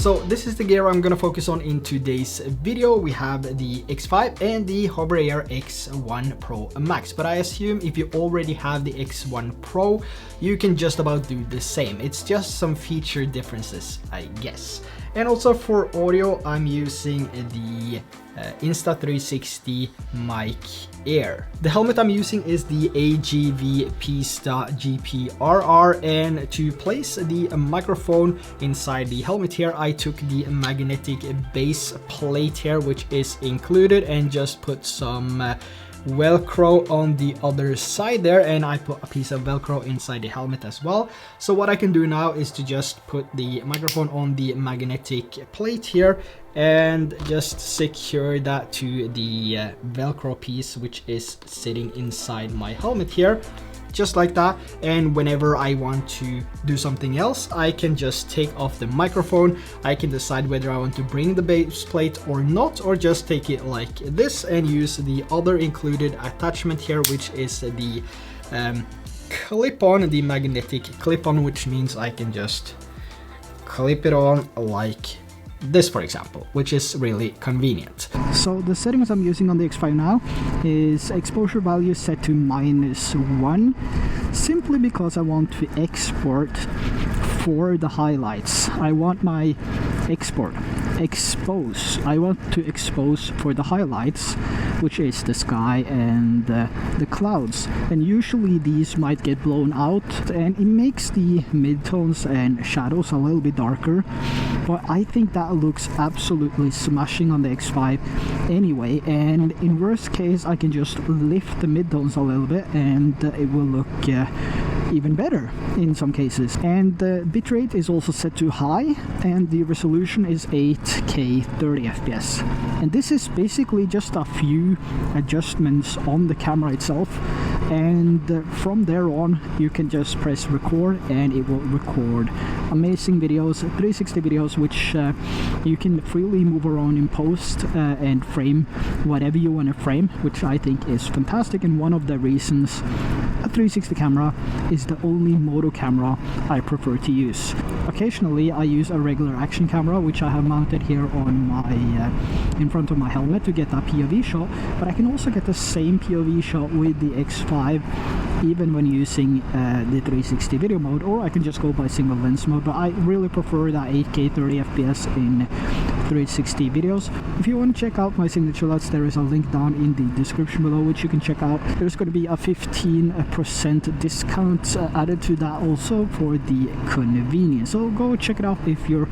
So this is the gear I'm gonna focus on in today's video. We have the X5 and the HoverAir X1 Pro Max, but I assume if you already have the X1 Pro, you can just about do the same. It's just some feature differences, I guess. And also for audio, I'm using the Insta360 Mic Air. The helmet I'm using is the AGV Pista GPRR, and to place the microphone inside the helmet here, I took the magnetic base plate here, which is included, and just put some Velcro on the other side there, and I put a piece of Velcro inside the helmet as well. So what I can do now is to just put the microphone on the magnetic plate here and just secure that to the Velcro piece, which is sitting inside my helmet here, just like that. And whenever I want to do something else, I can just take off the microphone. I can decide whether I want to bring the base plate or not, or just take it like this and use the other included attachment here, which is the clip-on, the magnetic clip-on, which means I can just clip it on like this, for example, which is really convenient. So the settings I'm using on the X5 now is exposure value set to -1, simply because I want to export for the highlights. I want my I want to expose for the highlights, which is the sky and the clouds, and usually these might get blown out and it makes the midtones and shadows a little bit darker, but I think that looks absolutely smashing on the X5 anyway. And in worst case, I can just lift the midtones a little bit and it will look even better in some cases. And the bitrate is also set to high, and the resolution is 8K 30 FPS. And this is basically just a few adjustments on the camera itself, and from there on you can just press record and it will record amazing videos, 360 videos, which you can freely move around in post and frame whatever you want to frame, which I think is fantastic. And one of the reasons a 360 camera is the only moto camera I prefer to use. Occasionally I use a regular action camera, which I have mounted here on my in front of my helmet to get that POV shot, but I can also get the same POV shot with the X5 even when using the 360 video mode, or I can just go by single lens mode, but I really prefer that 8K 30 FPS in 360 videos. If you want to check out my Signature LUTs, there is a link down in the description below, which you can check out. There's going to be a 15% discount added to that also for the convenience, so go check it out if you're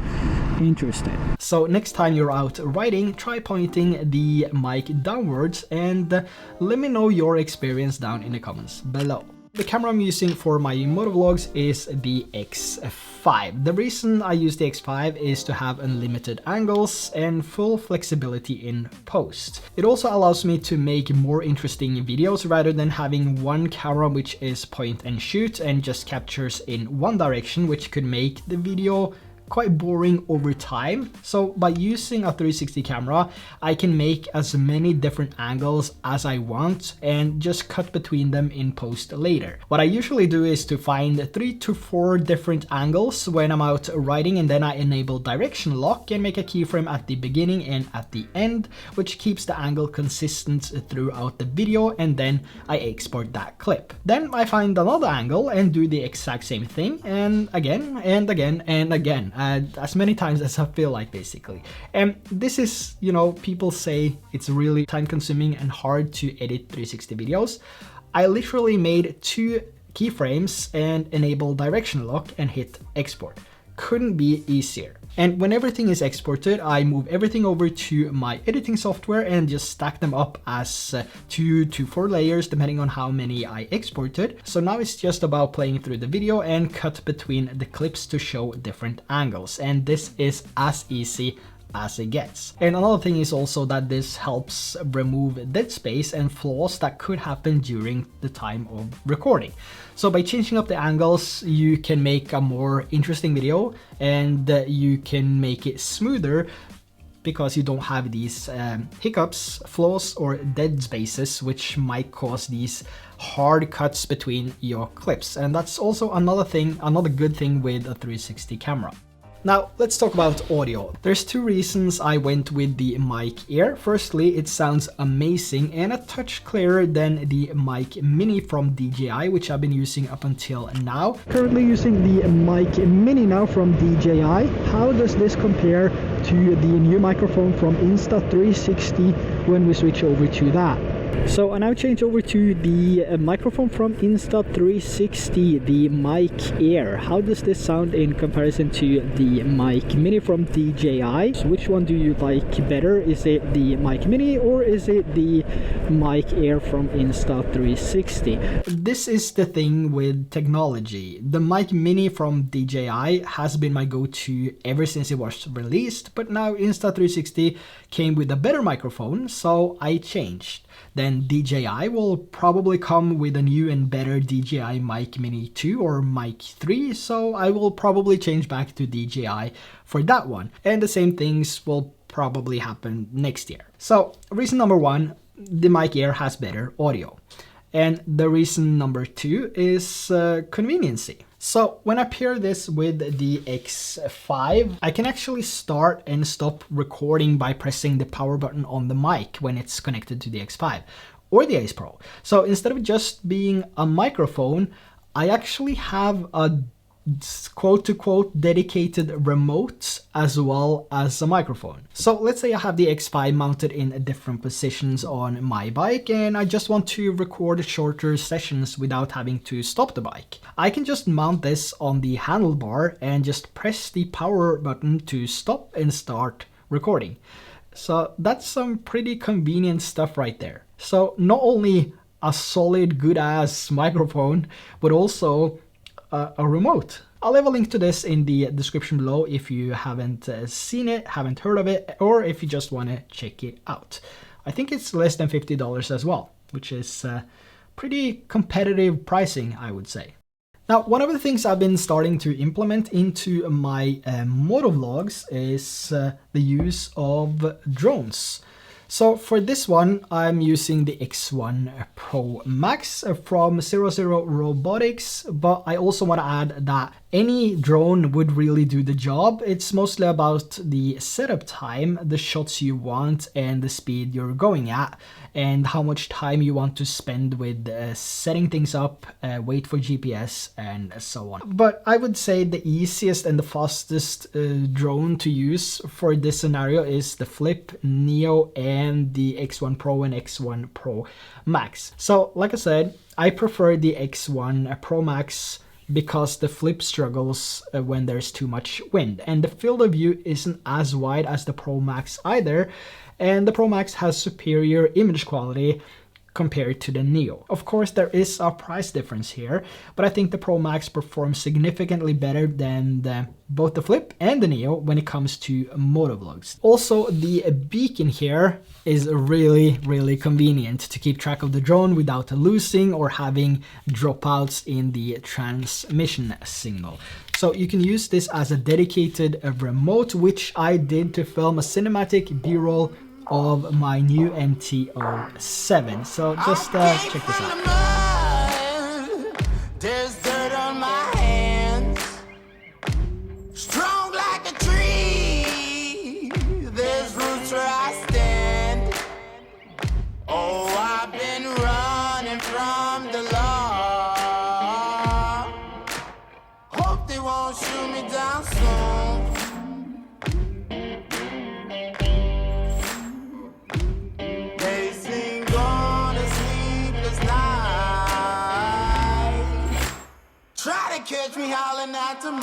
interested. So next time you're out riding, try pointing the mic downwards and let me know your experience down in the comments below. The camera I'm using for my motovlogs is the X5. The reason I use the X5 is to have unlimited angles and full flexibility in post. It also allows me to make more interesting videos rather than having one camera which is point and shoot and just captures in one direction, which could make the video quite boring over time. So by using a 360 camera, I can make as many different angles as I want and just cut between them in post later. What I usually do is to find 3 to 4 different angles when I'm out riding, and then I enable direction lock and make a keyframe at the beginning and at the end, which keeps the angle consistent throughout the video, and then I export that clip. Then I find another angle and do the exact same thing, and again and again and again. As many times as I feel like, basically. And this is, you know, people say it's really time consuming and hard to edit 360 videos. I literally made 2 keyframes and enable direction lock and hit export. Couldn't be easier. And when everything is exported, I move everything over to my editing software and just stack them up as 2 to 4 layers depending on how many I exported. So now it's just about playing through the video and cut between the clips to show different angles. And this is as easy as it gets. And another thing is also that this helps remove dead space and flaws that could happen during the time of recording. So by changing up the angles, you can make a more interesting video, and you can make it smoother because you don't have these hiccups, flaws, or dead spaces, which might cause these hard cuts between your clips. And that's also another thing, another good thing with a 360 camera. Now let's talk about audio. There's two reasons I went with the Mic Air. Firstly, it sounds amazing and a touch clearer than the Mic Mini from DJI, which I've been using up until now. Currently using the Mic Mini now from DJI. How does this compare to the new microphone from Insta360 when we switch over to that? So I now change over to the microphone from Insta360, the Mic Air. How does this sound in comparison to the Mic Mini from DJI? So which one do you like better? Is it the Mic Mini or is it the Mic Air from Insta360? This is the thing with technology. The Mic Mini from DJI has been my go-to ever since it was released, but now Insta360 came with a better microphone, so I changed. Then DJI will probably come with a new and better DJI Mic Mini 2 or Mic 3, so I will probably change back to DJI for that one. And the same things will probably happen next year. So reason number one, the Mic Air has better audio. And the reason number two is conveniency. So when I pair this with the X5, I can actually start and stop recording by pressing the power button on the mic when it's connected to the X5 or the Ace Pro. So instead of just being a microphone, I actually have a quote-to-quote dedicated remote as well as a microphone. So let's say I have the X5 mounted in different positions on my bike and I just want to record shorter sessions without having to stop the bike. I can just mount this on the handlebar and just press the power button to stop and start recording. So that's some pretty convenient stuff right there. So not only a solid good ass microphone, but also a remote. I'll leave a link to this in the description below if you haven't seen it, haven't heard of it, or if you just want to check it out. I think it's less than $50 as well, which is pretty competitive pricing, I would say. Now, one of the things I've been starting to implement into my motovlogs is the use of drones. So for this one, I'm using the X1 ProMax from 00 Robotics, but I also want to add that any drone would really do the job. It's mostly about the setup time, the shots you want, and the speed you're going at, and how much time you want to spend with setting things up, wait for GPS, and so on. But I would say the easiest and the fastest drone to use for this scenario is the Flip, Neo, and the X1 Pro and X1 Pro Max. So like I said, I prefer the X1 Pro Max because the Flip struggles when there's too much wind, and the field of view isn't as wide as the Pro Max either, and the Pro Max has superior image quality compared to the Neo. Of course, there is a price difference here, but I think the Pro Max performs significantly better than both the Flip and the Neo when it comes to motovlogs. Also, the beacon here is really convenient to keep track of the drone without losing or having dropouts in the transmission signal. So you can use this as a dedicated remote, which I did to film a cinematic B-roll of my new MT-07. So just check this out. There's dirt on my hands, strong like a tree. There's roots where I stand. Oh, I've been running from the law. Hope they won't shoot me down soon. Catch me howling at the moon.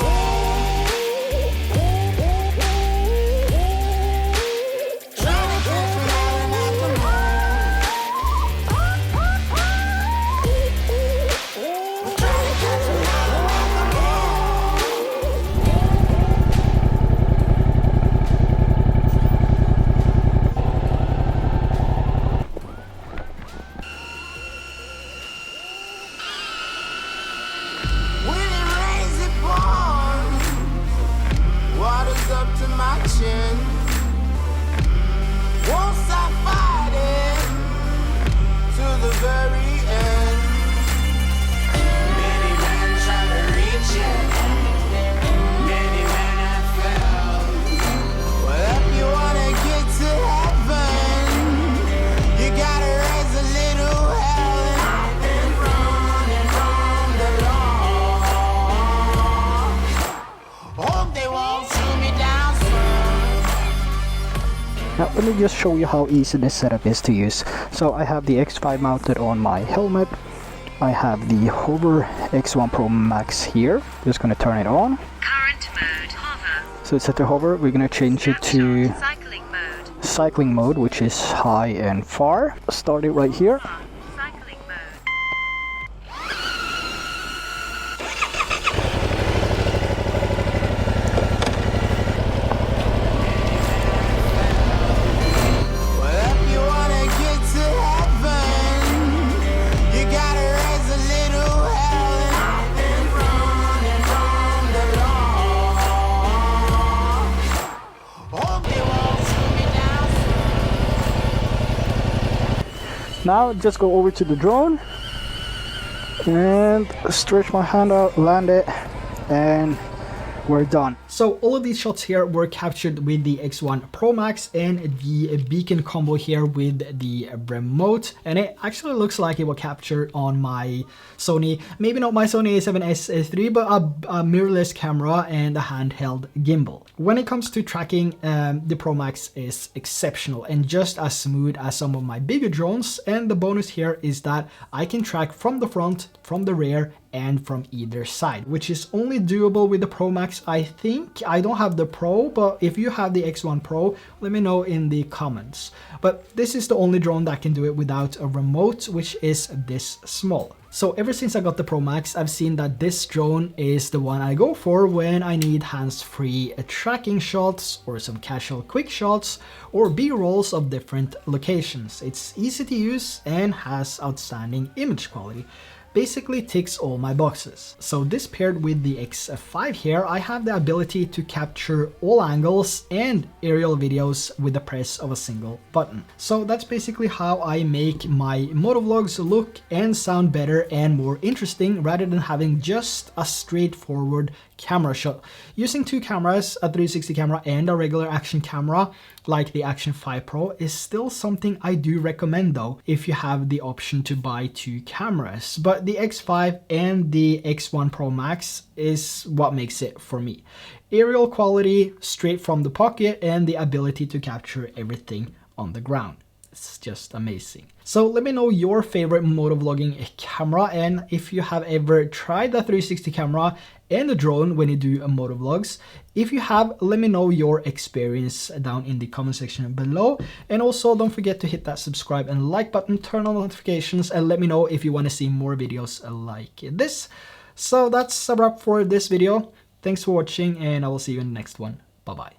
Won't stop fighting to the very end. Many men try to reach it, many men have failed. let me just show you how easy this setup is to use. So I have the X5 mounted on my helmet. I have the HoverAir X1 ProMax here. Just gonna turn it on. Current mode, hover. So it's set to hover. We're gonna change it to cycling mode, which is high and far. Start it right here. Cycling mode. Well, if you wanna get to heaven, you gotta raise a little hell. And I've been running from the law. Hope you won't shoot me down. Now just go over to the drone and stretch my hand out, land it, and we're done. So all of these shots here were captured with the X1 Pro Max and the beacon combo here with the remote, and it actually looks like it was captured on my Sony, maybe not my Sony a7S III, but a mirrorless camera and a handheld gimbal. When it comes to tracking, the Pro Max is exceptional and just as smooth as some of my bigger drones, and the bonus here is that I can track from the front, from the rear, and from either side, which is only doable with the Pro Max, I think. I don't have the Pro, but if you have the X1 Pro, let me know in the comments. But this is the only drone that can do it without a remote, which is this small. So ever since I got the Pro Max, I've seen that this drone is the one I go for when I need hands-free tracking shots or some casual quick shots or B-rolls of different locations. It's easy to use and has outstanding image quality. Basically ticks all my boxes. So this paired with the X5 here, I have the ability to capture all angles and aerial videos with the press of a single button. So that's basically how I make my motovlogs look and sound better and more interesting rather than having just a straightforward camera shot. Using two cameras, a 360 camera and a regular action camera like the Action 5 Pro is still something I do recommend though if you have the option to buy two cameras. But the X5 and the X1 Pro Max is what makes it for me. Aerial quality straight from the pocket and the ability to capture everything on the ground. It's just amazing. So let me know your favorite motovlogging camera, and if you have ever tried the 360 camera and the drone when you do motovlogs. If you have, let me know your experience down in the comment section below. And also don't forget to hit that subscribe and like button, turn on notifications, and let me know if you want to see more videos like this. So that's a wrap for this video. Thanks for watching, and I will see you in the next one. Bye bye.